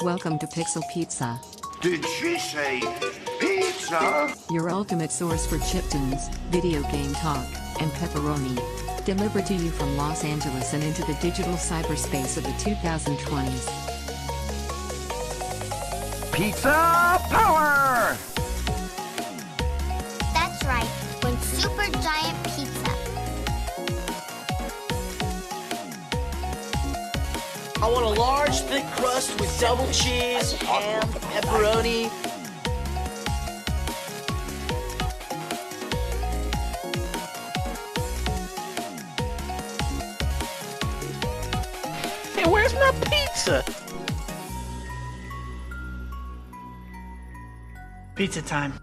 Welcome to Pixel Pizza, Did she say pizza? your ultimate source for chiptunes, video game talk, and pepperoni. Delivered to you from Los Angeles and into the digital cyberspace of the 2020s. Pizza power! That's right, when Super Giant Pizza. I want a large, thick crust with double cheese, ham, pepperoni. Hey, where's my pizza? Pizza time.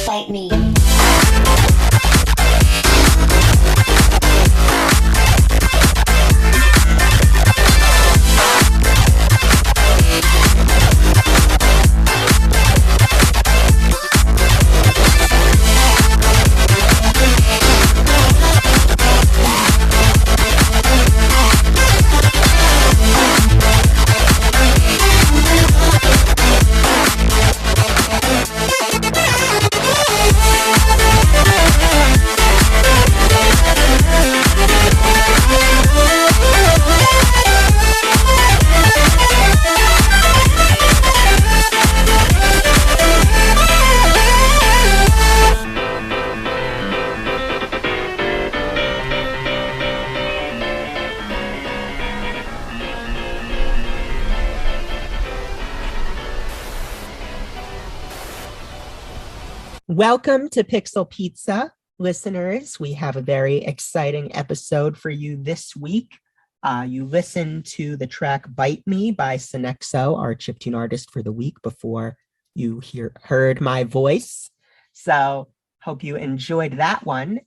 Bite me. Welcome to Pixel Pizza, listeners. We have a very exciting episode for you this week. You listened to the track Bite Me by Synexo, our chiptune artist for the week, before you heard my voice. So hope you enjoyed that one.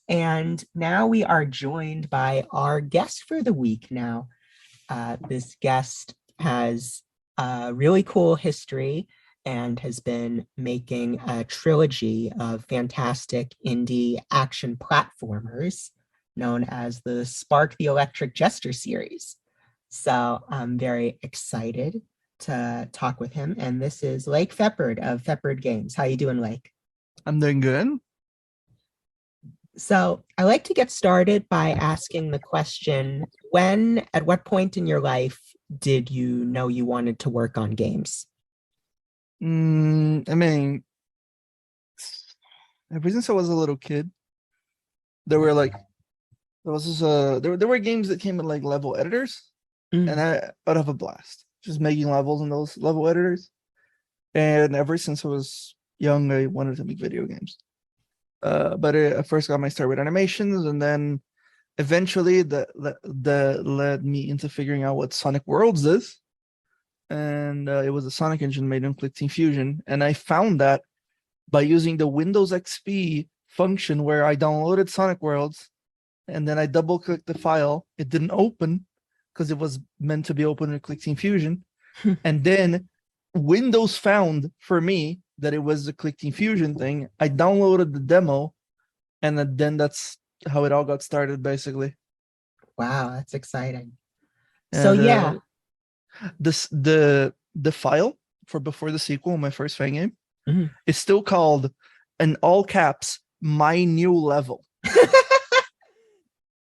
And now we are joined by our guest for the week now. This guest has a really cool history and has been making a trilogy of fantastic indie action platformers known as the Spark the Electric Jester series. So I'm very excited to talk with him. And this is Lake Feppard of Feppard Games. How you doing, Lake? I'm doing good. So I like to get started by asking the question, at what point in your life did you know you wanted to work on games? I mean, ever since I was a little kid, there were like there was this there were games that came in like level editors, Mm. and I would have a blast just making levels in those level editors. And ever since I was young, I wanted to make video games. But I first got my start with animations, and then eventually that led me into figuring out what Sonic Worlds is. And it was a Sonic engine made in Click Fusion, and I found that by using the Windows XP function where I downloaded Sonic Worlds, and then I double clicked the file. It didn't open because it was meant to be open in Click Fusion, and then Windows found for me that it was a Click Fusion thing. I downloaded the demo, and then that's how it all got started, basically. Wow, that's exciting. So And, yeah, the file for before the sequel, my first fan game, Mhm. is still called, in all caps, my new level.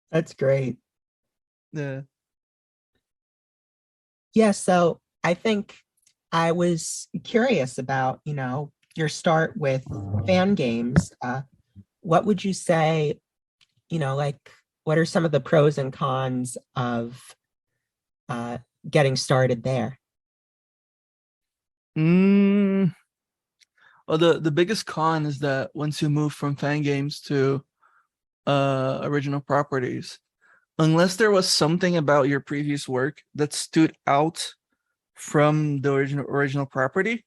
That's great. Yeah. Yeah, so I think I was curious about, your start with fan games. What would you say, like, what are some of the pros and cons of getting started there? Well, the biggest con is that once you move from fan games to original properties, unless there was something about your previous work that stood out from the original property,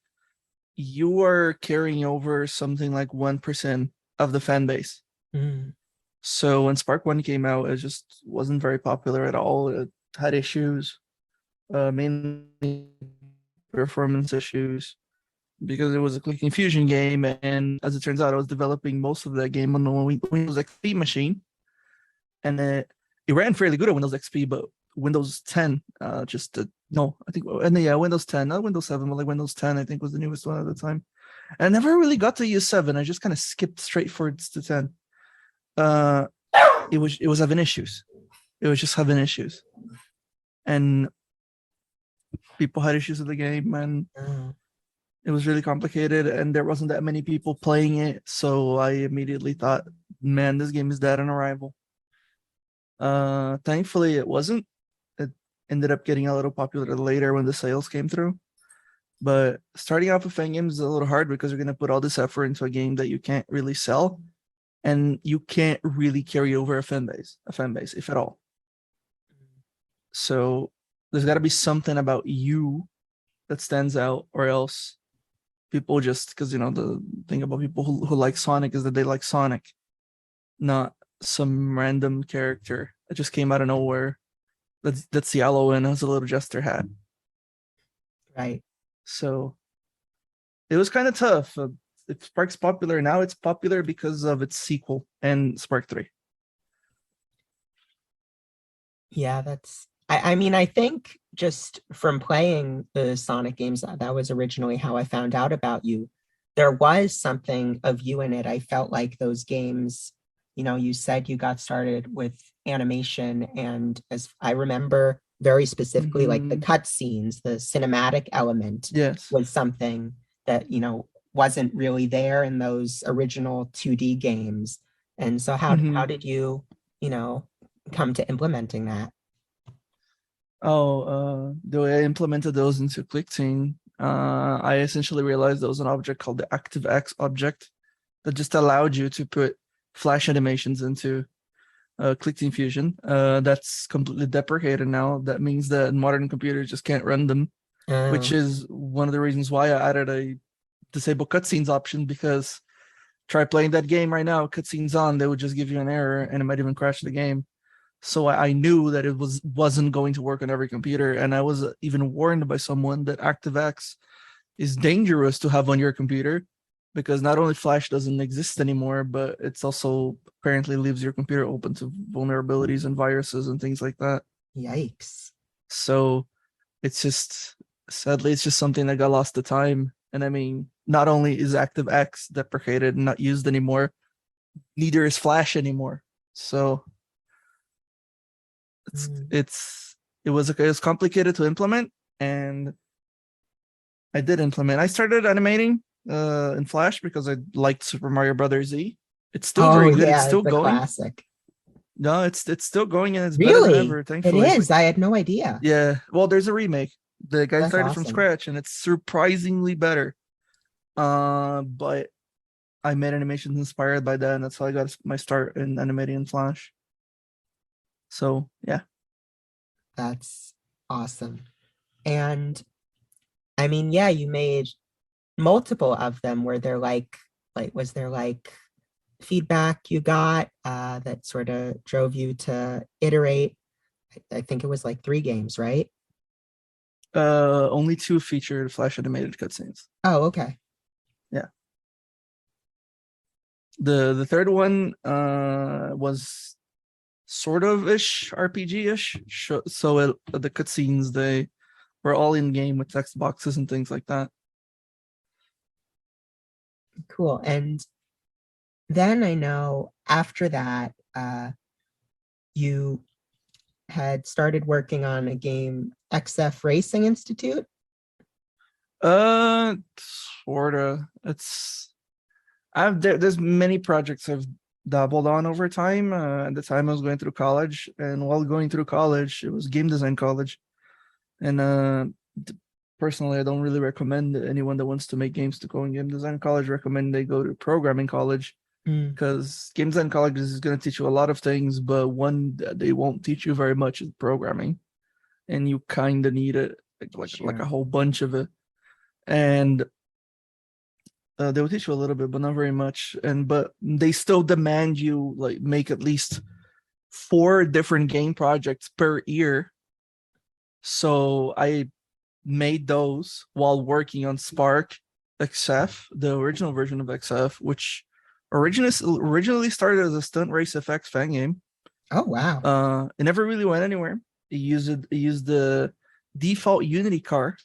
you are carrying over something like 1% of the fan base. Mm. So when Spark 1 came out, it just wasn't very popular at all. It had issues, mainly performance issues, because it was a Click Fusion game, and as it turns out, I was developing most of that game on the Windows XP machine, and it ran fairly good on Windows XP, but Windows 10 Windows 10, not Windows 7, but like Windows 10, I think was the newest one at the time. And I never really got to use 7. I just kind of skipped straight forwards to 10. It was having issues. It was just having issues, and people had issues with the game, and Mm. it was really complicated, and there wasn't that many people playing it. So I immediately thought, man, this game is dead on arrival. Thankfully, it wasn't. It ended up getting a little popular later when the sales came through. But starting off with fan games is a little hard because you're going to put all this effort into a game that you can't really sell, and you can't really carry over a fan base, if at all. So there's got to be something about you that stands out, or else people just, because the thing about people who like Sonic is that they like Sonic, not some random character that just came out of nowhere that's yellow and has a little jester hat. Right. So it was kind of tough. If Spark's popular now, it's popular because of its sequel and Spark 3. Yeah, I mean, I think just from playing the Sonic games, that was originally how I found out about you. There was something of you in it. I felt like those games, you said you got started with animation, and as I remember very specifically, like the cutscenes, the cinematic element Yes. was something that, wasn't really there in those original 2D games. And so how did you, come to implementing that? The way I implemented those into ClickScene, I essentially realized there was an object called the ActiveX object that just allowed you to put flash animations into ClickScene Fusion. That's completely deprecated now. That means that modern computers just can't run them, which is one of the reasons why I added a disable cutscenes option, because try playing that game right now, cutscenes on, they would just give you an error and it might even crash the game. So I knew that it wasn't going to work on every computer, and I was even warned by someone that ActiveX is dangerous to have on your computer, because not only Flash doesn't exist anymore, but it's also apparently leaves your computer open to vulnerabilities and viruses and things like that. Yikes. So it's just, sadly, it's just something that got lost to time. And I mean, not only is ActiveX deprecated and not used anymore, neither is Flash anymore. So it was complicated to implement, and I did implement. I started animating in Flash because I liked Super Mario Brothers Z. It's still very good. It's still the going. classic. No, it's still going, and it's better Really? than ever, It thankfully. is. I had no idea. Yeah. Well, there's a remake. The guy That's started from awesome. scratch, and it's surprisingly better. But I made animations inspired by that, and that's how I got my start in animating in Flash. So yeah. That's awesome. And I mean, yeah, you made multiple of them. Were there was there like feedback you got that sort of drove you to iterate? I think it was like 3 games, right? Only 2 featured Flash animated cutscenes. Oh, okay. Yeah. The third one was sort of ish RPG-ish. So the cutscenes, they were all in game with text boxes and things like that. Cool. And then I know after that, you had started working on a game, XF Racing Institute. Sorta. There's many projects I've dabbled on over time. At the time I was going through college, and while going through college, it was game design college. And personally, I don't really recommend anyone that wants to make games to go in game design college. Recommend they go to programming college, because game design college is going to teach you a lot of things, but one that they won't teach you very much is programming, and you kind of need it, like a whole bunch of it. And they will teach you a little bit, but not very much. But they still demand you like make at least 4 different game projects per year. So I made those while working on Spark XF, the original version of XF, which originally started as a Stunt Race FX fan game. Oh wow. It never really went anywhere. It used the default Unity car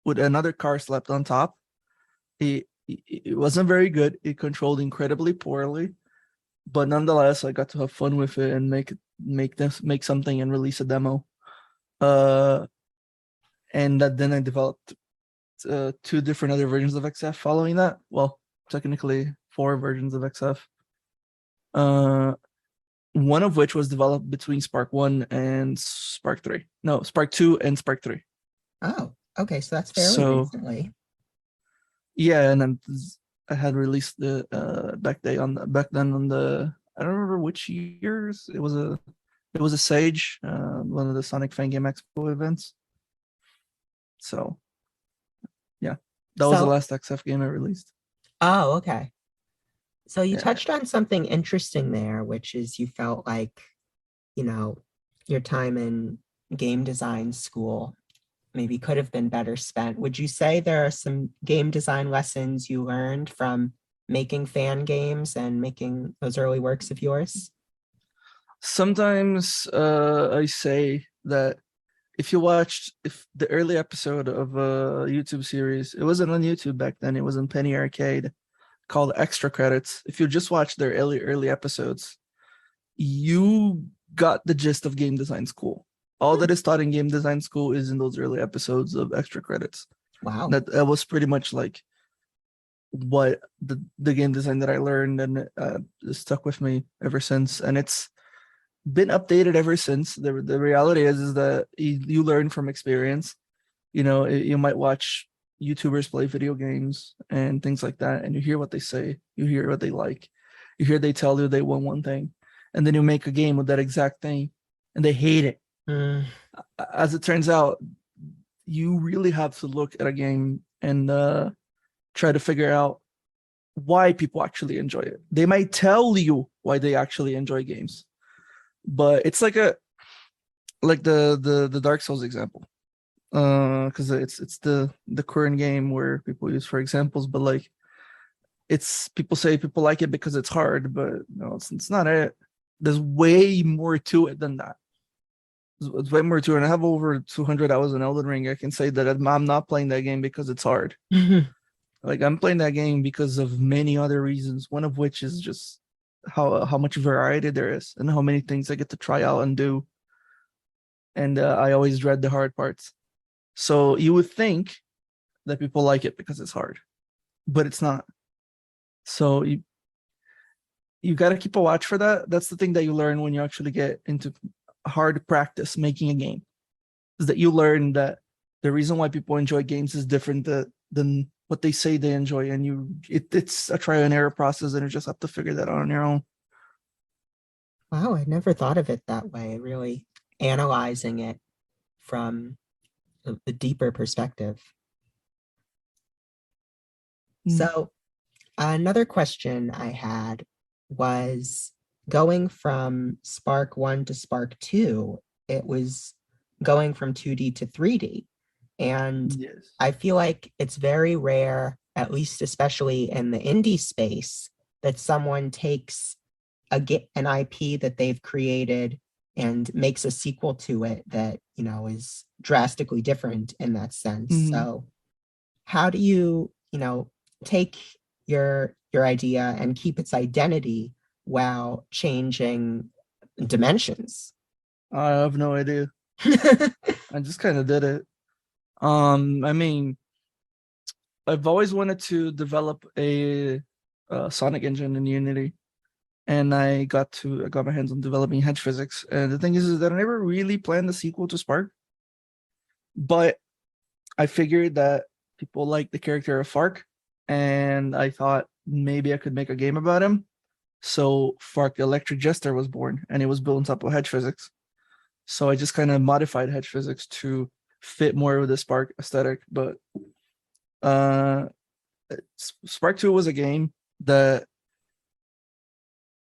with another car slapped on top. It wasn't very good. It controlled incredibly poorly, but nonetheless, I got to have fun with it and make something and release a demo. And then I developed 2 different other versions of XF following that. Well, technically 4 versions of XF. One of which was developed between Spark 1 and Spark 3. No, Spark 2 and Spark 3. Oh, okay. So that's fairly recently. Yeah, and then I had released the back then on the, I don't remember which years. It was a Sage, one of the Sonic Fan Game Expo events. So yeah, that was the last XF game I released. Oh, okay. So you touched on something interesting there, which is you felt like, your time in game design school maybe could have been better spent. Would you say there are some game design lessons you learned from making fan games and making those early works of yours? Sometimes I say that if the early episode of a YouTube series, it wasn't on YouTube back then, it was on Penny Arcade, called Extra Credits. If you just watch their early episodes, you got the gist of game design school. All that is taught in game design school is in those early episodes of Extra Credits. Wow. That was pretty much like what the game design that I learned, and stuck with me ever since. And it's been updated ever since. The reality is that you learn from experience. You might watch YouTubers play video games and things like that, and you hear what they say, you hear what they like, you hear they tell you they want one thing, and then you make a game with that exact thing and they hate it. As it turns out, you really have to look at a game and try to figure out why people actually enjoy it. They might tell you why they actually enjoy games, but it's like the Dark Souls example, because it's the current game where people use for examples, but like it's people say people like it because it's hard, but no, it's not it. There's way more to it than that. It's way more to it. And I have over 200 hours in Elden Ring. I can say that I'm not playing that game because it's hard. Like I'm playing that game because of many other reasons. One of which is just how much variety there is and how many things I get to try out and do. And I always dread the hard parts. So you would think that people like it because it's hard, but it's not. So you got to keep a watch for that. That's the thing that you learn when you actually get into hard practice making a game, is that you learn that the reason why people enjoy games is different than what they say they enjoy, and it's a trial and error process, and you just have to figure that out on your own. Wow, I never thought of it that way, really analyzing it from the deeper perspective. So another question I had was, going from Spark 1 to Spark 2, it was going from 2D to 3D. And Yes. I feel like it's very rare, at least especially in the indie space, that someone takes an IP that they've created and makes a sequel to it that, is drastically different in that sense. So how do you, take your idea and keep its identity while changing dimensions? I have no idea. I just kind of did it. I mean, I've always wanted to develop a Sonic engine in Unity, and I got my hands on developing Hedge Physics. And the thing is that I never really planned the sequel to Spark, but I figured that people like the character of Fark, and I thought maybe I could make a game about him. So Fark the Electric Jester was born, and it was built on top of Hedge Physics. So I just kind of modified Hedge Physics to fit more with the Spark aesthetic. But Spark 2 was a game that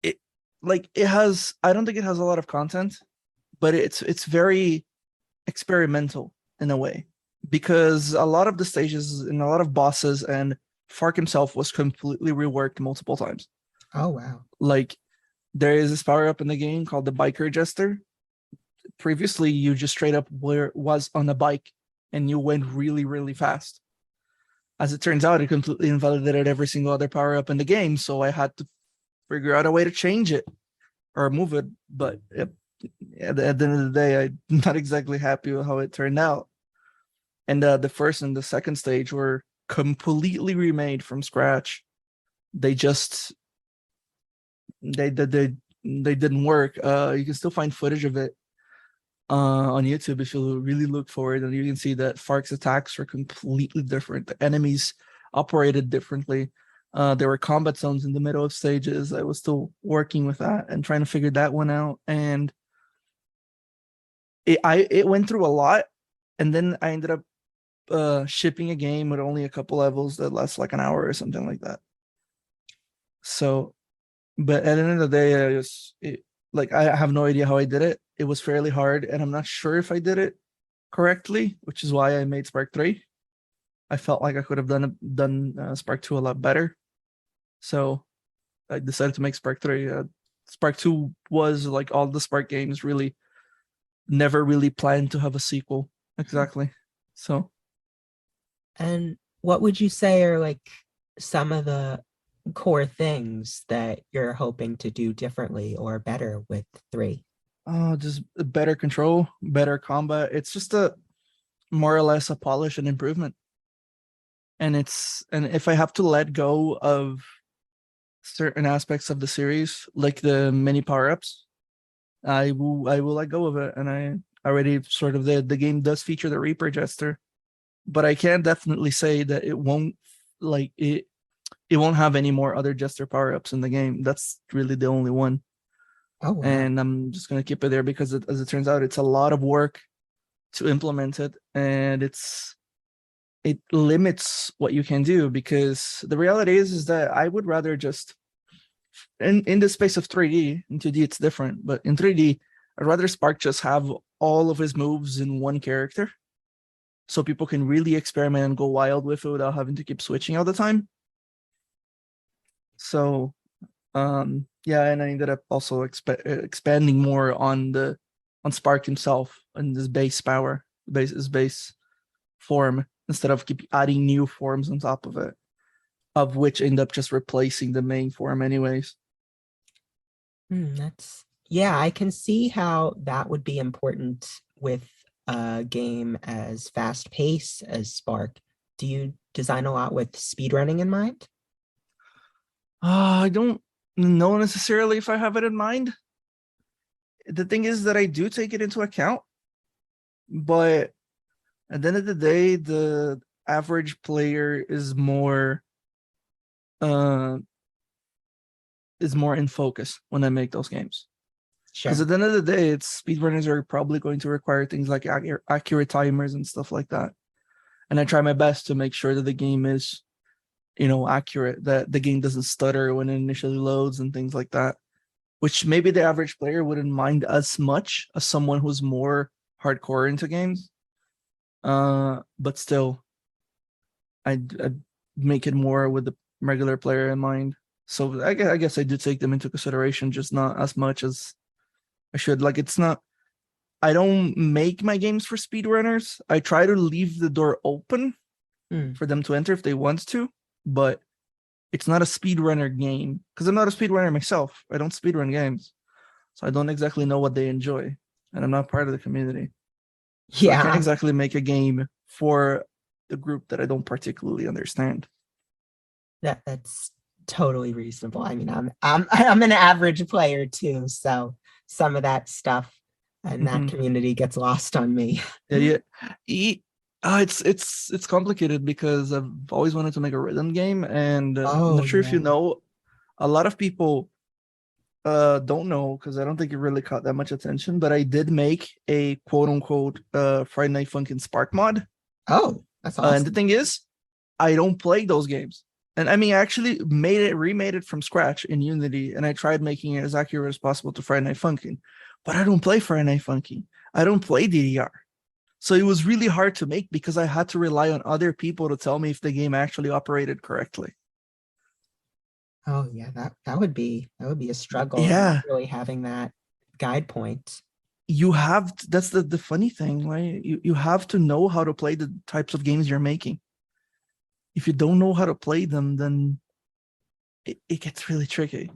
I don't think it has a lot of content, but it's very experimental in a way, because a lot of the stages and a lot of bosses and Fark himself was completely reworked multiple times. Oh, wow. Like, there is this power up in the game called the Biker Jester. Previously, you just straight up was on a bike and you went really, really fast. As it turns out, it completely invalidated every single other power up in the game, so I had to figure out a way to change it or move it. But at the end of the day, I'm not exactly happy with how it turned out. And the first and the second stage were completely remade from scratch. They didn't work. You can still find footage of it on YouTube if you really look for it, and you can see that Fark's attacks were completely different. The enemies operated differently. There were combat zones in the middle of stages. I was still working with that and trying to figure that one out, and it went through a lot, and then I ended up shipping a game with only a couple levels that lasts like an hour or something like that. So, but at the end of the day, I have no idea how I did it. It was fairly hard, and I'm not sure if I did it correctly, which is why I made Spark 3. I felt like I could have done Spark 2 a lot better, so I decided to make Spark 3. Spark 2 was, like all the Spark games, really never really planned to have a sequel exactly. So, and what would you say are like some of the core things that you're hoping to do differently or better with 3? Just better control, better combat. It's just more or less a polish and improvement. And if I have to let go of certain aspects of the series, like the mini power-ups, I will let go of it. And I already sort of the game does feature the Reaper Jester, but I can definitely say that it won't have any more other Jester power-ups in the game. That's really the only one. Oh, wow. And I'm just going to keep it there because as it turns out, it's a lot of work to implement it, and it limits what you can do, because the reality is that I would rather just in the space of 3D. In 2D it's different, but in 3D I'd rather Spark just have all of his moves in one character, so people can really experiment and go wild with it without having to keep switching all the time. So yeah, and I ended up also expanding more on Spark himself and his base power, his base form, instead of keep adding new forms on top of it, of which end up just replacing the main form anyways. Yeah, I can see how that would be important with a game as fast paced as Spark. Do you design a lot with speedrunning in mind? I don't know necessarily if I have it in mind. The thing is that I do take it into account, but at the end of the day, the average player uh is more in focus when I make those games. Because Sure. at the end of the day, it's speedrunners are probably going to require things like accurate timers and stuff like that. And I try my best to make sure that the game is, accurate, that the game doesn't stutter when it initially loads and things like that, which maybe the average player wouldn't mind as much as someone who's more hardcore into games. But still, I'd make it more with the regular player in mind. So I guess I do take them into consideration, just not as much as I should. Like, it's not, I don't make my games for speedrunners. I try to leave the door open for them to enter if they want to, but it's not a speedrunner game because I'm not a speedrunner myself. I don't speedrun games, so I don't exactly know what they enjoy, and I'm not part of the community. So I can't Yeah, exactly make a game for the group that I don't particularly understand. that's totally reasonable. I mean, I'm an average player too, so some of that stuff and that Mhm. community gets lost on me. Yeah. It's complicated because I've always wanted to make a rhythm game, and I'm Oh not sure if you yeah. know, a lot of people don't know because I don't think it really caught that much attention, but I did make a quote unquote Friday Night Funkin' Spark mod. Oh, that's And the awesome. thing is, I don't play those games. And I mean, I actually remade it from scratch in Unity, and I tried making it as accurate as possible to Friday Night Funkin'. But I don't play Friday Night Funkin'. I don't play DDR. So it was really hard to make because I had to rely on other people to tell me if the game actually operated correctly. Oh yeah, that would be a struggle, not Yeah, really having that guide point. that's the funny thing, right? You have to know how to play the types of games you're making. If you don't know how to play them, then it gets really tricky.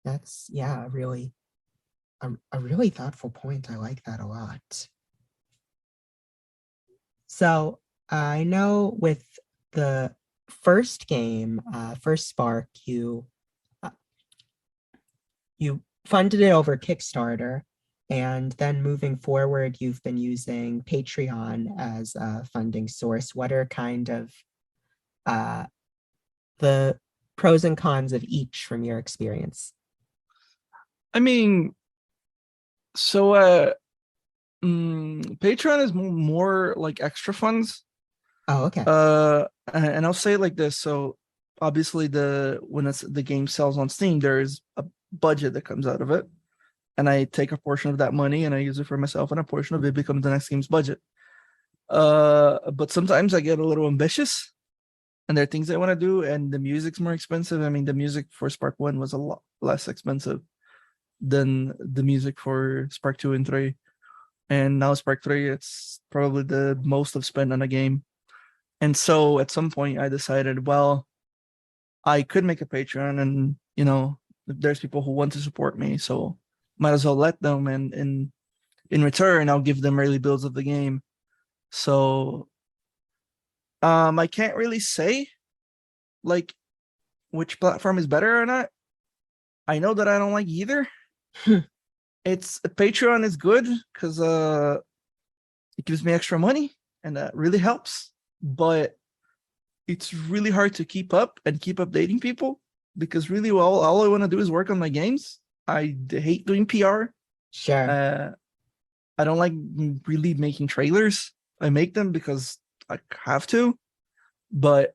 That's yeah, a really thoughtful point. I like that a lot. So I know with the first game, first Spark, uh, you funded it over Kickstarter, and then moving forward, you've been using Patreon as a funding source. What are kind of uh, the pros and cons of each from your experience? I mean, so Patreon is more like extra funds. Oh, okay. And I'll say it like this. So obviously when the game sells on Steam, there's a budget that comes out of it. And I take a portion of that money and I use it for myself, and a portion of it becomes the next game's budget. But sometimes I get a little ambitious and there are things I want to do, and the music's more expensive. I mean, the music for Spark 1 was a lot less expensive than the music for Spark 2 and 3. And now Spark 3, it's probably the most I've spent on a game. And so at some point I decided, well, I could make a Patreon, and there's people who want to support me, so might as well let them, and in return I'll give them early builds of the game. So I can't really say like which platform is better or not. I know that I don't like either. It's Patreon is good because it gives me extra money, and that really helps, but it's really hard to keep up and keep updating people because really, well, all I want to do is work on my games. I hate doing PR. Sure. I don't like really making trailers. I make them because I have to, but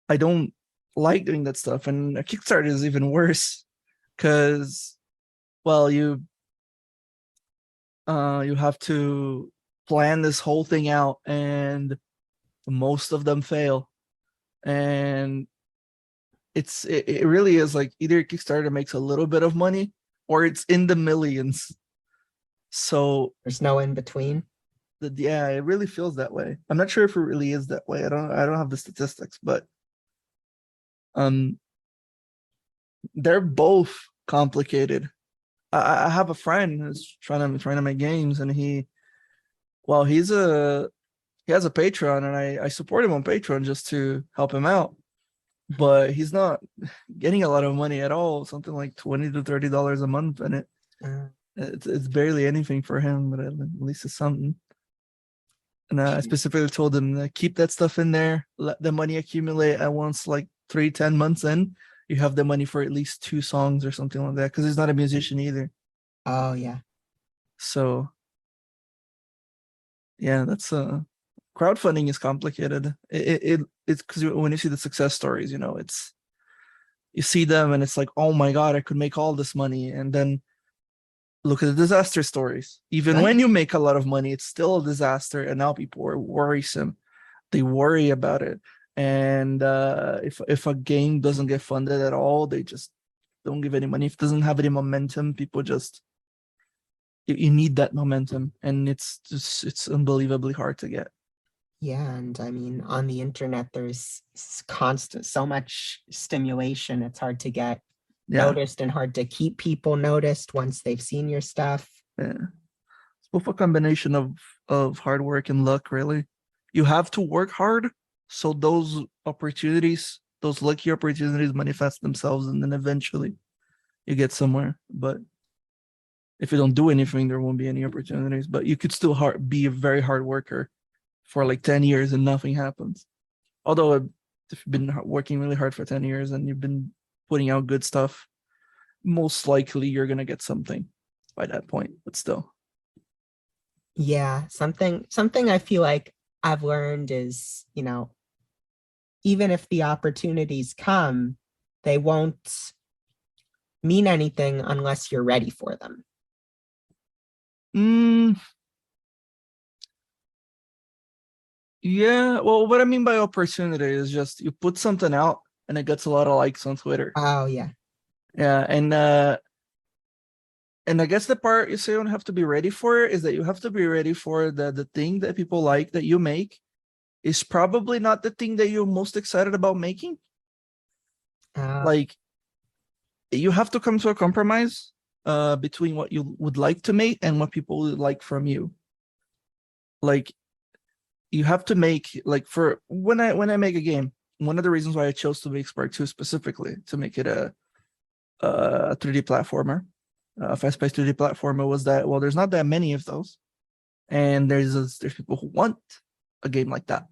I don't like doing that stuff. And a Kickstarter is even worse because, well, you have to plan this whole thing out, and most of them fail. And it really is like either Kickstarter makes a little bit of money or it's in the millions. So There's no in between. yeah, it really feels that way. I'm not sure if it really is that way. I don't have the statistics, but they're both complicated. I have a friend who's trying to make games, and he has a Patreon, and I support him on Patreon just to help him out. But he's not getting a lot of money at all, something like $20 to $30 a month, and it's barely anything for him, but at least it's something. And I specifically told him, keep that stuff in there, let the money accumulate, and once like 10 months in, you have the money for at least 2 songs or something like that, because he's not a musician either. Oh yeah. So yeah, that's crowdfunding is complicated. It's because when you see the success stories, you see them and it's like, oh my god, I could make all this money. And then look at the disaster stories. Even when you make a lot of money, it's still a disaster, and now people are worrisome. They worry about it. And if a game doesn't get funded at all, they just don't give any money. If it doesn't have any momentum, people just, you need that momentum, and it's unbelievably hard to get. Yeah, and I mean, on the internet, there's so much stimulation. It's hard to get noticed and hard to keep people noticed once they've seen your stuff. Yeah, it's both a combination of hard work and luck, really. You have to work hard, so those opportunities, those lucky opportunities manifest themselves, and then eventually you get somewhere. But if you don't do anything, there won't be any opportunities. But you could still be a very hard worker for like 10 years and nothing happens. Although if you've been working really hard for 10 years and you've been putting out good stuff, most likely you're going to get something by that point, but still. Yeah, something I feel like I've learned is, even if the opportunities come, they won't mean anything unless you're ready for them. Yeah, well, what I mean by opportunity is just you put something out and it gets a lot of likes on Twitter. Oh yeah. Yeah, and I guess the part you say you don't have to be ready for is that you have to be ready for the thing that people like that you make is probably not the thing that you're most excited about making. Like, you have to come to a compromise between what you would like to make and what people would like from you. Like, you have to make, like, for when I make a game, one of the reasons why I chose to make Spark 2 specifically, to make it a 3D platformer, a fast-paced 3D platformer, was that, well, there's not that many of those, and there's people who want a game like that,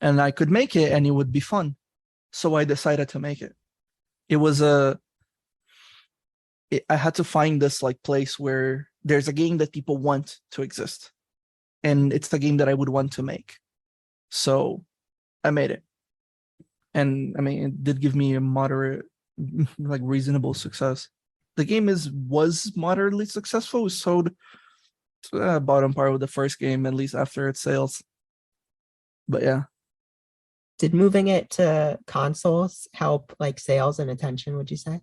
and I could make it and it would be fun, so I decided to make it. It was I had to find this like place where there's a game that people want to exist, and it's the game that I would want to make, so I made it. And I mean, it did give me a moderate, like reasonable success. The game was moderately successful. It sold about on par with the first game, at least after its sales. But yeah. Did moving it to consoles help like sales and attention, would you say?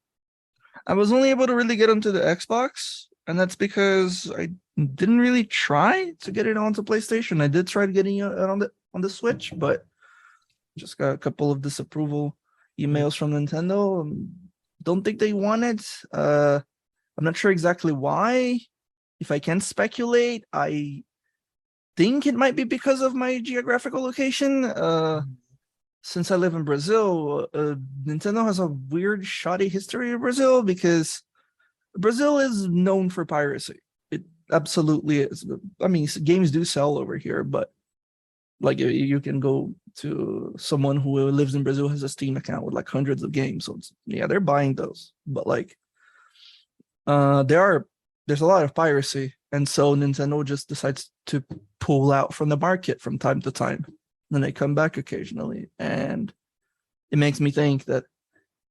I was only able to really get onto the Xbox, and that's because I didn't really try to get it onto PlayStation. I did try getting it on the Switch, but just got a couple of disapproval emails from Nintendo. Don't think they want it. I'm not sure exactly why. If I can speculate, I think it might be because of my geographical location. Since I live in Brazil, Nintendo has a weird, shoddy history in Brazil, because Brazil is known for piracy. It absolutely is. I mean, games do sell over here, but like you can go to someone who lives in Brazil, has a Steam account with like hundreds of games. So yeah, they're buying those. But like, there's a lot of piracy, and so Nintendo just decides to pull out from the market from time to time. Then they come back occasionally, and it makes me think that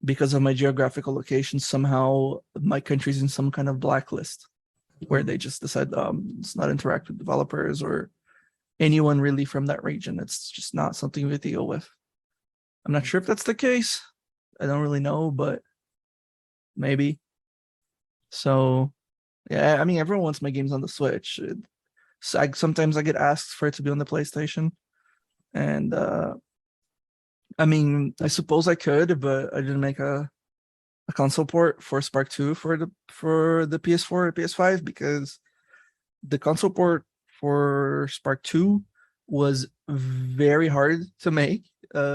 because of my geographical location, somehow my country's in some kind of blacklist where they just decide let's not interact with developers or anyone really from that region. It's just not something we deal with. I'm not sure if that's the case. I don't really know, but maybe. So yeah, I mean, everyone wants my games on the Switch. Sometimes I get asked for it to be on the PlayStation. And I mean, I suppose I could, but I didn't make a a console port for Spark 2 for the PS4 or PS5, because the console port for Spark 2 was very hard to make,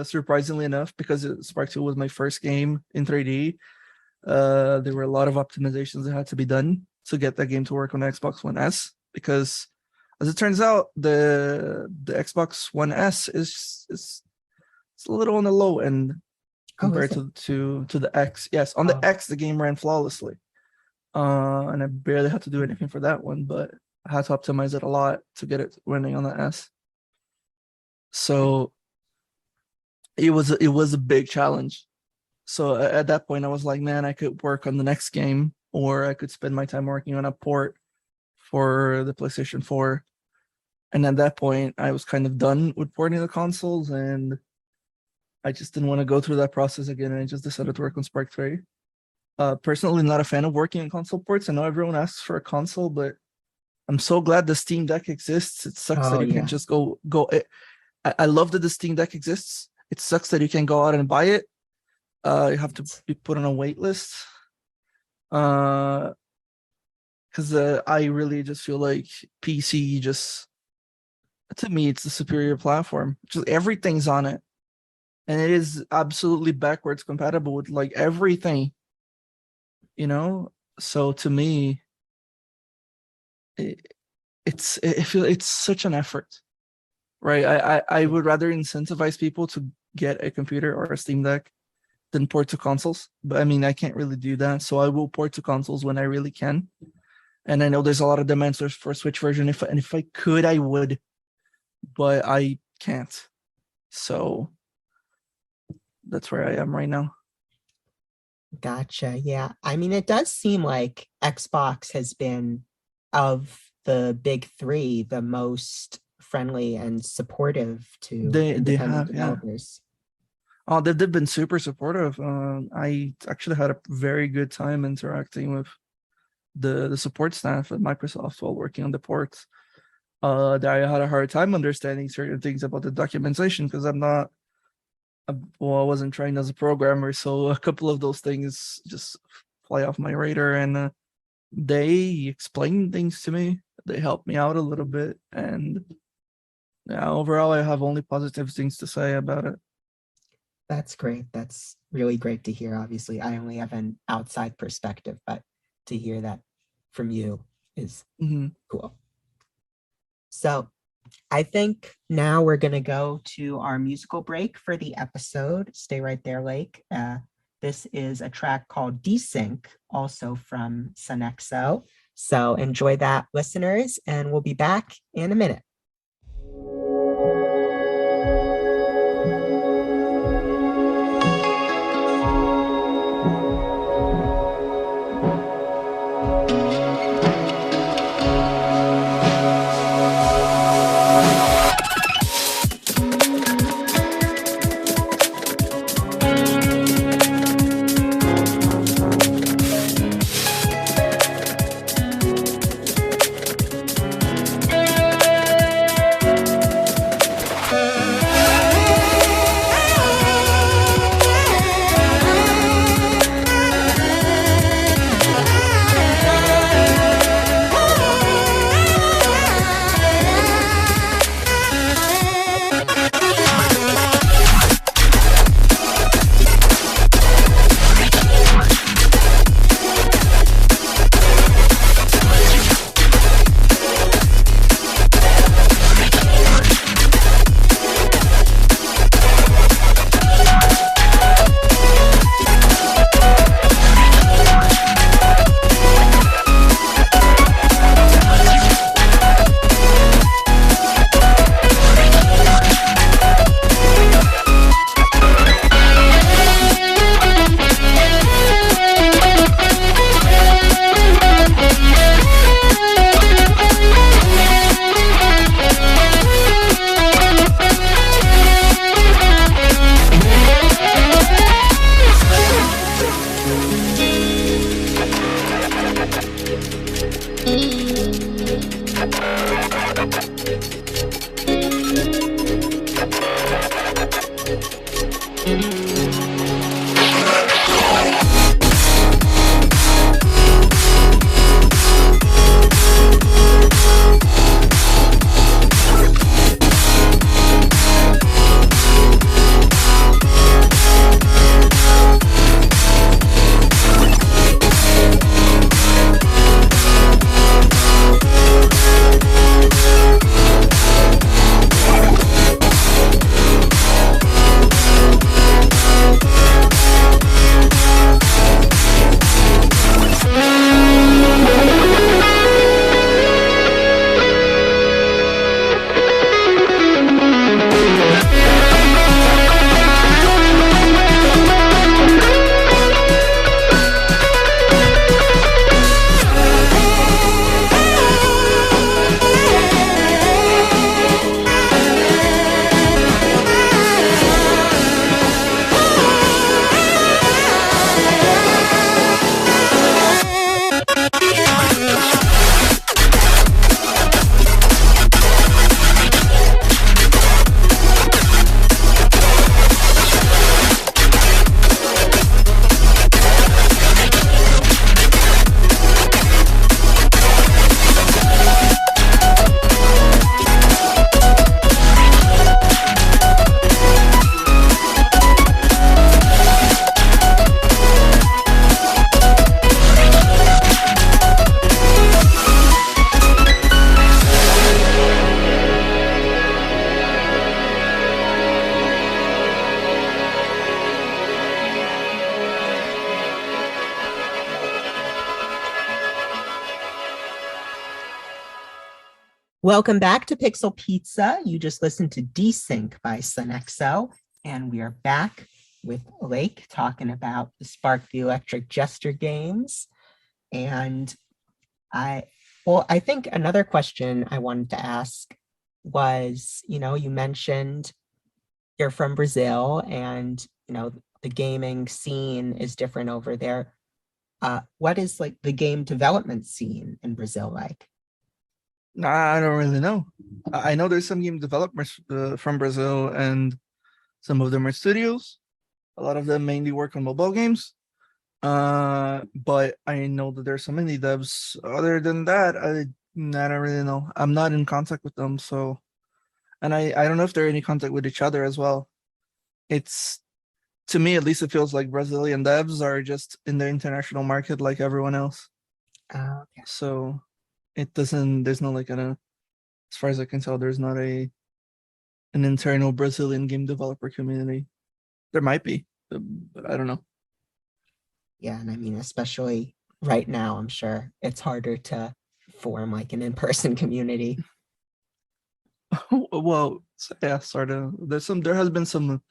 surprisingly enough, because Spark 2 was my first game in 3D. There were a lot of optimizations that had to be done to get that game to work on the Xbox One S, because as it turns out, the Xbox One S is a little on the low end compared to the X. Yes, on the X, the game ran flawlessly. And I barely had to do anything for that one, but I had to optimize it a lot to get it running on the S. So it was a big challenge. So at that point, I was like, man, I could work on the next game, or I could spend my time working on a port for the PlayStation 4. And at that point, I was kind of done with porting the consoles, and I just didn't want to go through that process again. And I just decided to work on Spark 3. Personally, not a fan of working on console ports. I know everyone asks for a console, but I'm so glad the Steam Deck exists. It sucks that you can't just go. I love that the Steam Deck exists. It sucks that you can't go out and buy it. You have to be put on a wait list. Because I really just feel like PC to me, it's the superior platform. Just everything's on it. And it is absolutely backwards compatible with like everything, So to me, it's such an effort, right? I would rather incentivize people to get a computer or a Steam Deck than port to consoles. But I mean, I can't really do that. So I will port to consoles when I really can. And I know there's a lot of demands for a Switch version. If I could, I would, but I can't. So that's where I am right now. Gotcha. Yeah. I mean, it does seem like Xbox has been, of the big three, the most friendly and supportive to independent developers. Oh, they've been super supportive. I actually had a very good time interacting with the support staff at Microsoft while working on the ports. I had a hard time understanding certain things about the documentation because I wasn't trained as a programmer, so a couple of those things just fly off my radar, and they explained things to me. They helped me out a little bit, and yeah, overall, I have only positive things to say about it. That's great. That's really great to hear. Obviously, I only have an outside perspective, but to hear that from you is cool. So I think now we're going to go to our musical break for the episode. Stay right there, Lake. This is a track called Desync, also from Sonexo. So enjoy that, listeners, and we'll be back in a minute. Welcome back to Pixel Pizza. You just listened to Desync by Sunexo, and we are back with Lake talking about the Spark the Electric Jester games. And I think another question I wanted to ask was, you mentioned you're from Brazil and, the gaming scene is different over there. What is like the game development scene in Brazil like? Nah, I don't really know. I know there's some game developers from Brazil, and some of them are studios. A lot of them mainly work on mobile games. But I know that there's so many devs. Other than that, I don't really know. I'm not in contact with them, so, and I don't know if they're in contact with each other as well. It's, to me at least, it feels like Brazilian devs are just in the international market like everyone else. Okay. So it doesn't. There's no like as far as I can tell, there's not an internal Brazilian game developer community. There might be, but I don't know. Yeah, and I mean, especially right now, I'm sure it's harder to form like an in-person community. Well, yeah, sort of. There has been some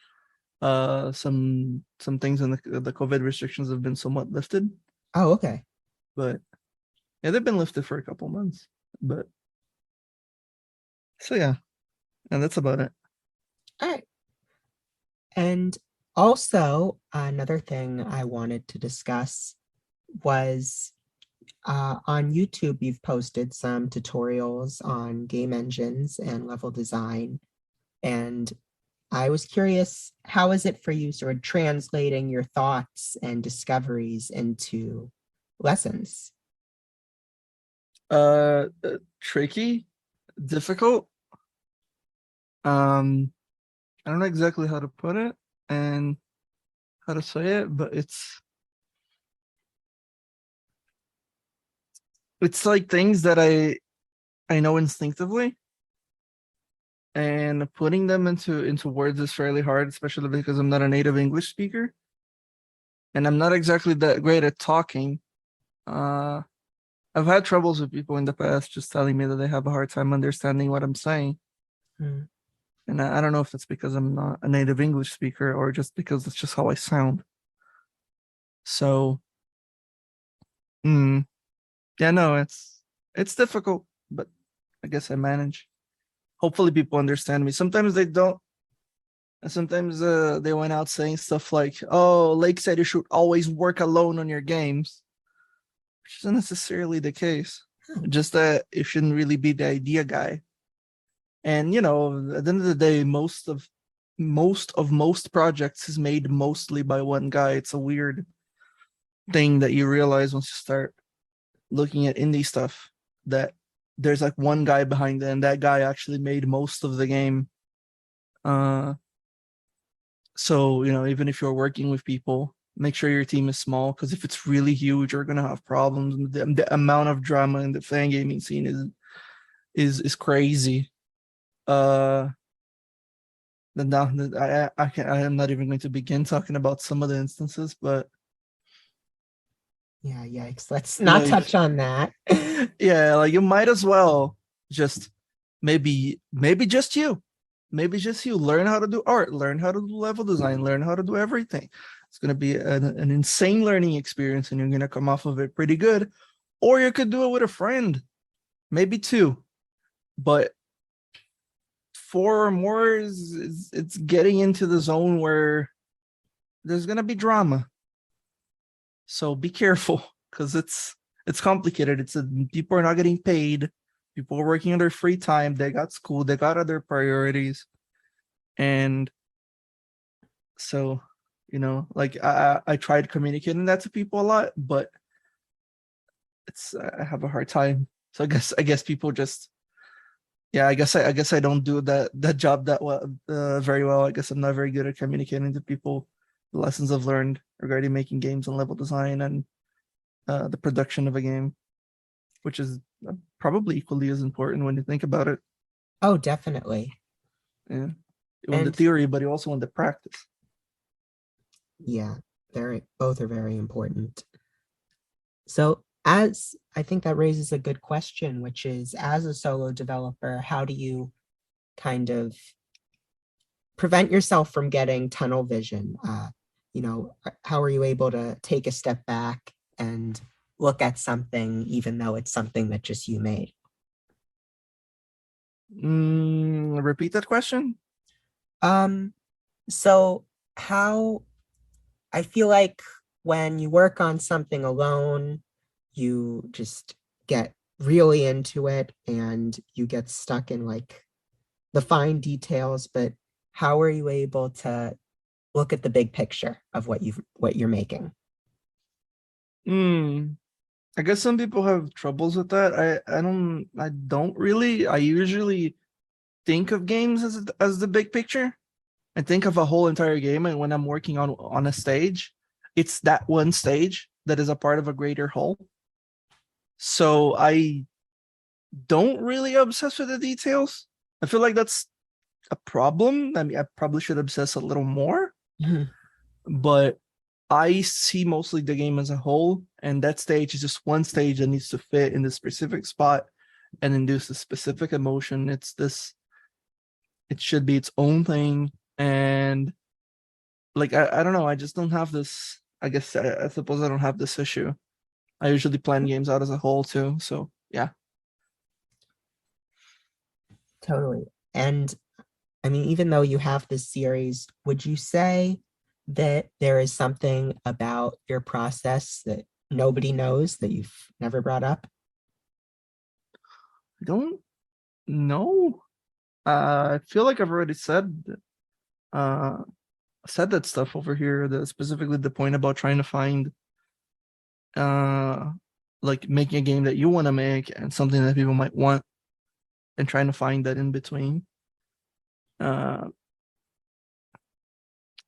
things in the COVID restrictions have been somewhat lifted, Oh, okay. but yeah, they've been lifted for a couple months. But so yeah, and that's about it. All right. And also, another thing I wanted to discuss was on YouTube, you've posted some tutorials on game engines and level design. And I was curious, how is it for you sort of translating your thoughts and discoveries into lessons? Tricky, difficult. I don't know exactly how to put it and how to say it, but it's like things that I know instinctively, and putting them into words is fairly hard, especially because I'm not a native English speaker, and I'm not exactly that great at talking. I've had troubles with people in the past just telling me that they have a hard time understanding what I'm saying. Hmm. And I don't know if that's because I'm not a native English speaker or just because it's just how I sound. So, yeah, no, it's difficult, but I guess I manage. Hopefully people understand me. Sometimes they don't. And sometimes they went out saying stuff like, oh, Lake said you should always work alone on your games, which isn't necessarily the case. Just that it shouldn't really be the idea guy. And at the end of the day, most projects is made mostly by one guy. It's a weird thing that you realize once you start looking at indie stuff, that there's like one guy behind it, and that guy actually made most of the game. So even if you're working with people, make sure your team is small, because if it's really huge, you're gonna have problems. The amount of drama in the fan gaming scene is crazy. Then now I am not even going to begin talking about some of the instances, but Yeah, yikes. Let's not touch on that. yeah, like you might as well just maybe just you learn how to do art, learn how to do level design, learn how to do everything. It's going to be an insane learning experience, and you're going to come off of it pretty good. Or you could do it with a friend, maybe two, but 4 or more it's getting into the zone where there's going to be drama. So be careful, because it's complicated. People are not getting paid. People are working on their free time. They got school. They got other priorities. And so, like I tried communicating that to people a lot, but I have a hard time. So I guess people just, yeah, I guess I don't do that job that well, very well. I guess I'm not very good at communicating to people the lessons I've learned regarding making games and level design and the production of a game, which is probably equally as important when you think about it. Oh, definitely. Yeah, in the theory, but you also in the practice. Yeah, both are very important. So as I think that raises a good question, which is, as a solo developer, how do you kind of prevent yourself from getting tunnel vision? How are you able to take a step back and look at something, even though it's something that just you made? Repeat that question. So how I feel like when you work on something alone, you just get really into it and you get stuck in like the fine details, but how are you able to look at the big picture of what you're making? I guess some people have troubles with that. I don't really. I usually think of games as the big picture. I think of a whole entire game, and when I'm working on a stage, it's that one stage that is a part of a greater whole. So I don't really obsess with the details. I feel like that's a problem. I mean, I probably should obsess a little more, but I see mostly the game as a whole, and that stage is just one stage that needs to fit in the specific spot and induce a specific emotion. It should be its own thing. And like, I don't know, I just don't have this, I guess, I suppose I don't have this issue. I usually plan games out as a whole too. So yeah. Totally. And I mean, even though you have this series, would you say that there is something about your process that nobody knows that you've never brought up? I don't know. I feel like I've already said that stuff over here, specifically the point about trying to find like making a game that you want to make and something that people might want, and trying to find that in between. The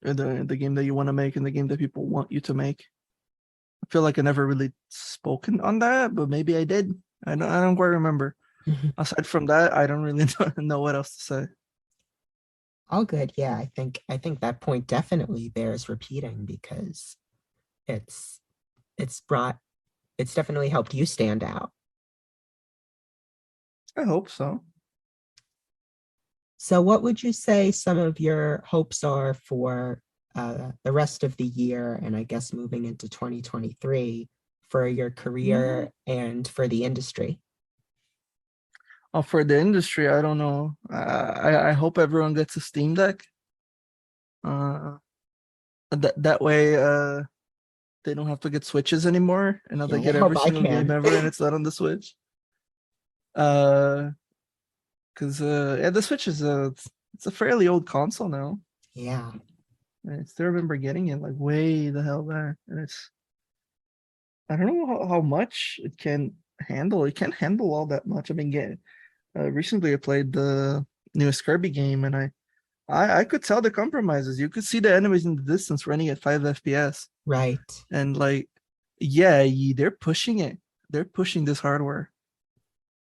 game that you want to make and the game that people want you to make. I feel like I never really spoken on that, but maybe I did. I don't quite remember. Aside from that, I don't really know what else to say. All good. Yeah, I think that point definitely bears repeating, because it's definitely helped you stand out. I hope so. So what would you say some of your hopes are for the rest of the year, and I guess moving into 2023, for your career and for the industry? For the industry, I don't know. I hope everyone gets a Steam Deck. That way, they don't have to get Switches anymore, and now they get every single game ever, and it's not on the Switch. Because the Switch is it's a fairly old console now. Yeah. And I still remember getting it like way the hell back, and I don't know how much it can handle. It can't handle all that much. I mean, recently I played the newest Kirby game, and I could tell the compromises. You could see the enemies in the distance running at 5 FPS. Right. And like, yeah, they're pushing it. They're pushing this hardware.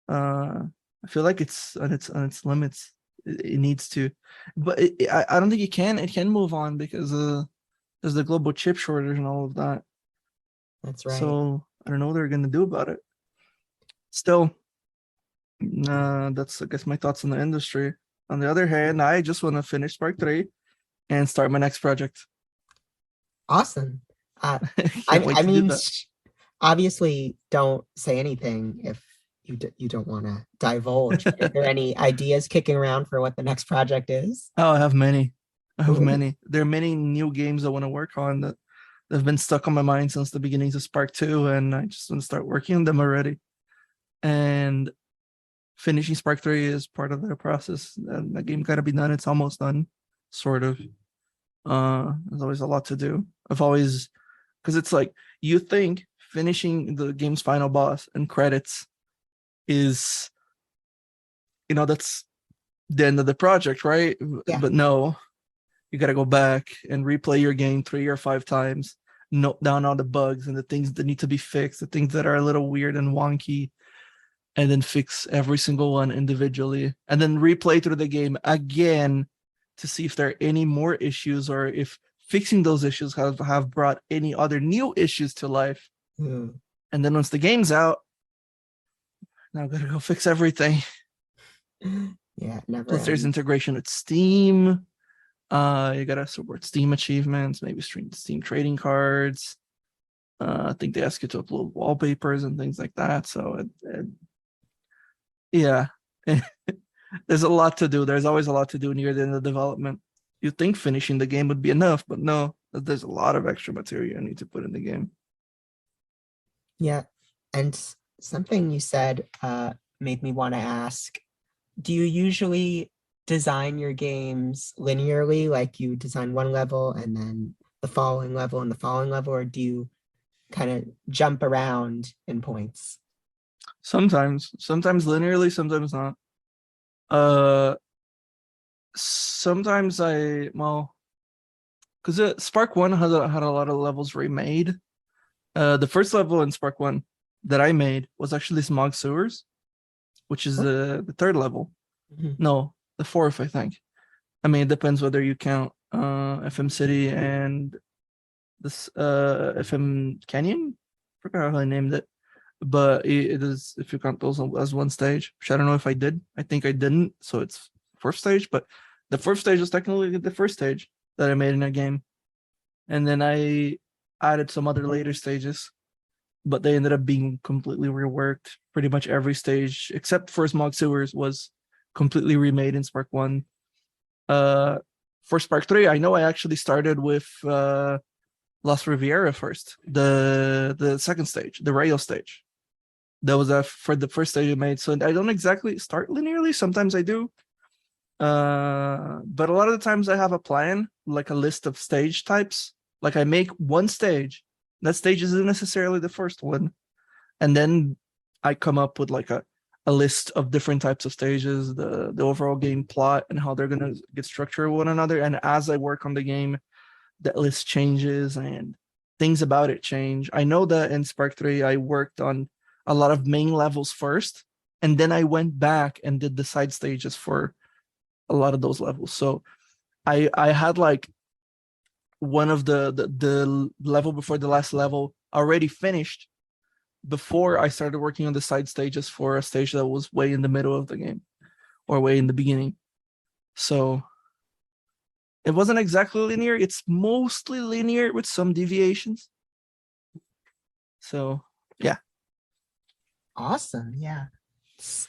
I feel like it's on its limits. It needs to, but I don't think it can move on, because there's the global chip shortage and all of that. That's right. So I don't know what they're gonna do about it. Still, that's, I guess, my thoughts on the industry. On the other hand, I just want to finish Spark 3 and start my next project. Awesome. I mean, obviously, don't say anything if you don't want to divulge. Are there any ideas kicking around for what the next project is? Oh, I have many. There are many new games I want to work on that have been stuck on my mind since the beginnings of Spark 2, and I just want to start working on them already. And finishing Spark 3 is part of the process. And the game gotta be done. It's almost done, sort of. There's always a lot to do. Because it's like, you think finishing the game's final boss and credits is, that's the end of the project, right? Yeah. But no, you gotta go back and replay your game 3 or 5 times, note down all the bugs and the things that need to be fixed, the things that are a little weird and wonky, and then fix every single one individually, and then replay through the game again to see if there are any more issues, or if fixing those issues have brought any other new issues to life. And then once the game's out, now I gotta go fix everything. Yeah, never. Plus, there's ends. integration with Steam. You gotta support Steam achievements, maybe Steam trading cards. I think they ask you to upload wallpapers and things like that. So, yeah, there's a lot to do. There's always a lot to do near the end of development. You think finishing the game would be enough, but no, there's a lot of extra material you need to put in the game. Yeah, and something you said made me want to ask: do you usually design your games linearly, like you design one level and then the following level and the following level, or do you kind of jump around in points? Sometimes linearly, sometimes not. Sometimes because Spark 1 had a lot of levels remade. The first level in Spark 1 that I made was actually Smog Sewers, which is the third level. Mhm. No, the fourth, I think. I mean, it depends whether you count FM City and this FM Canyon. I forgot how I named it, but it is, if you count those as one stage, which I don't know if I did. I think I didn't, so it's fourth stage. But the fourth stage was technically the first stage that I made in a game, and then I added some other later stages, but they ended up being completely reworked. Pretty much every stage except for Smog Sewers was completely remade in Spark 1. For Spark 3, I know I actually started with Lost Riviera first, the second stage, the rail stage. That was for the first stage I made. So I don't exactly start linearly. Sometimes I do. But a lot of the times I have a plan, like a list of stage types. Like I make one stage. That stage isn't necessarily the first one. And then I come up with like a list of different types of stages, the overall game plot and how they're gonna get structured with one another. And as I work on the game, that list changes and things about it change. I know that in Spark 3, I worked on a lot of main levels first, and then I went back and did the side stages for a lot of those levels. So I had like one of the level before the last level already finished before I started working on the side stages for a stage that was way in the middle of the game or way in the beginning. So it wasn't exactly linear. It's mostly linear with some deviations. So yeah. Awesome. Yeah. It's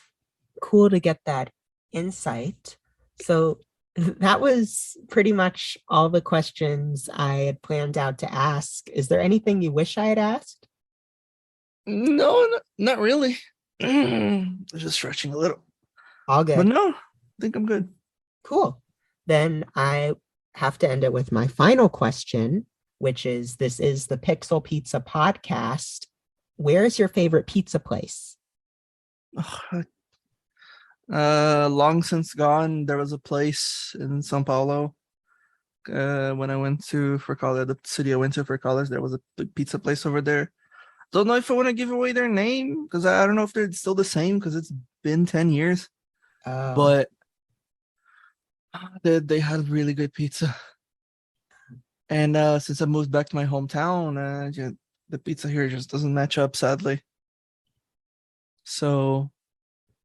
cool to get that insight. So that was pretty much all the questions I had planned out to ask. Is there anything you wish I had asked? No, not really. Just stretching a little. All good. But no, I think I'm good. Cool. Then I have to end it with my final question, which is, this is the Pixel Pizza podcast. Where's your favorite pizza place? Long since gone. There was a place in Sao Paulo. When I went for college, the city I went to for college, there was a big pizza place over there. Don't know if I want to give away their name because I don't know if they're still the same because it's been 10 years. But they had really good pizza. And since I moved back to my hometown, the pizza here just doesn't match up, sadly. So,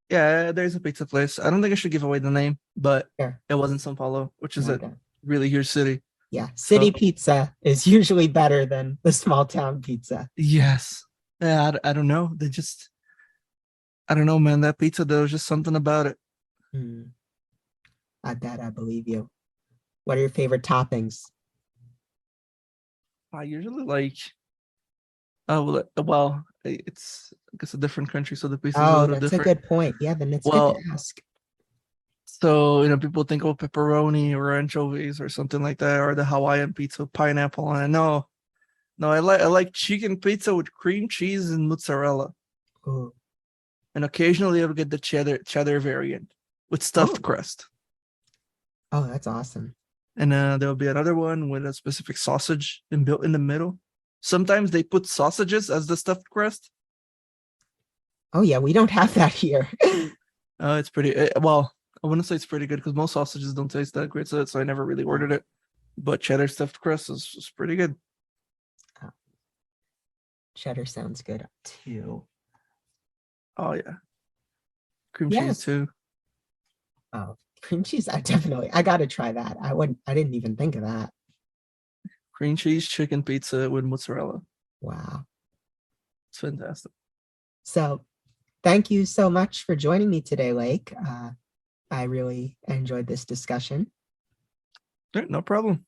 yeah, there's a pizza place. I don't think I should give away the name, but Sure. it was in Sao Paulo, which is Okay. a really huge city. Yeah, city So- pizza is usually better than the small town pizza. Yes. Yeah, I don't know. I don't know, man. That pizza, there was just something about it. At that, I believe you. What are your favorite toppings? I usually like, well, it's, I guess, a different country, so the pizza's a Oh, little that's different. a good point. Yeah, then it's Well, good to ask. So, people think of pepperoni or anchovies or something like that, or the Hawaiian pizza with pineapple on it. No, I like chicken pizza with cream cheese and mozzarella. Ooh. And occasionally I'll get the cheddar variant with stuffed Oh. crust. Oh, that's awesome. And there'll be another one with a specific sausage built in the middle. Sometimes they put sausages as the stuffed crust. Oh yeah, we don't have that here. It's pretty well. I wouldn't say it's pretty good because most sausages don't taste that great, so I never really ordered it. But cheddar stuffed crust is pretty good. cheddar sounds good too. Oh yeah, cream Yes. cheese too. Oh, cream cheese. I gotta try that. I didn't even think of that. Cream cheese chicken pizza with mozzarella. Wow. It's fantastic. So thank you so much for joining me today, Lake. I really enjoyed this discussion. Yeah, no problem.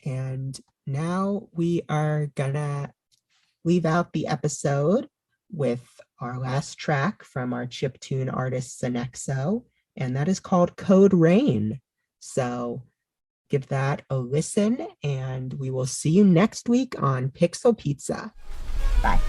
And now we are gonna leave out the episode with our last track from our chiptune artist Sonexo, and that is called Code Rain. So give that a listen, and we will see you next week on Pixel Pizza. Bye.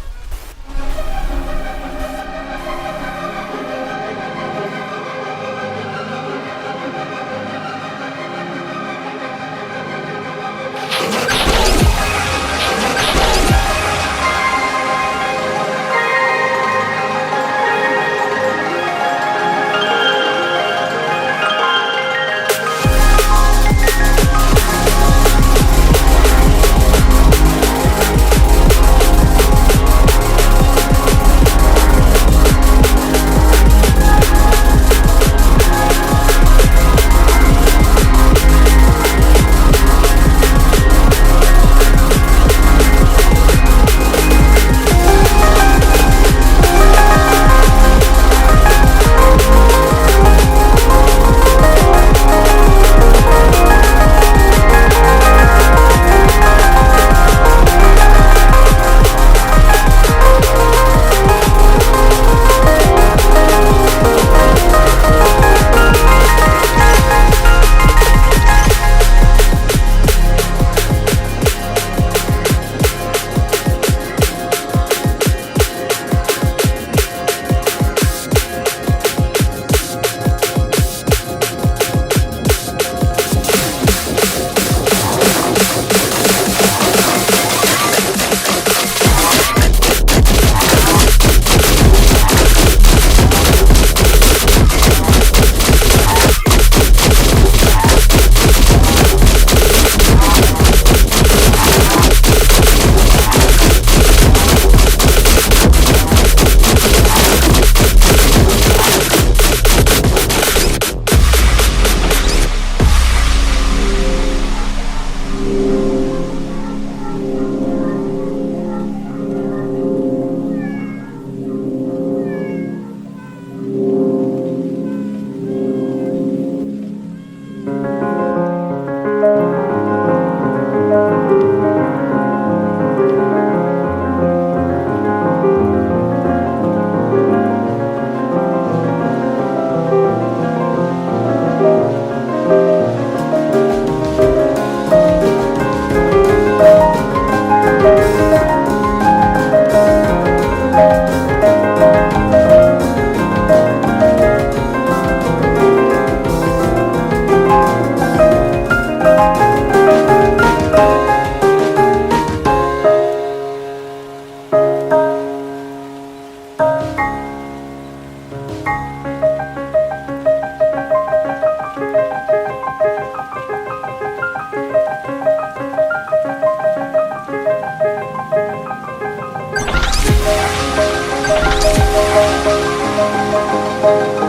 Thank you.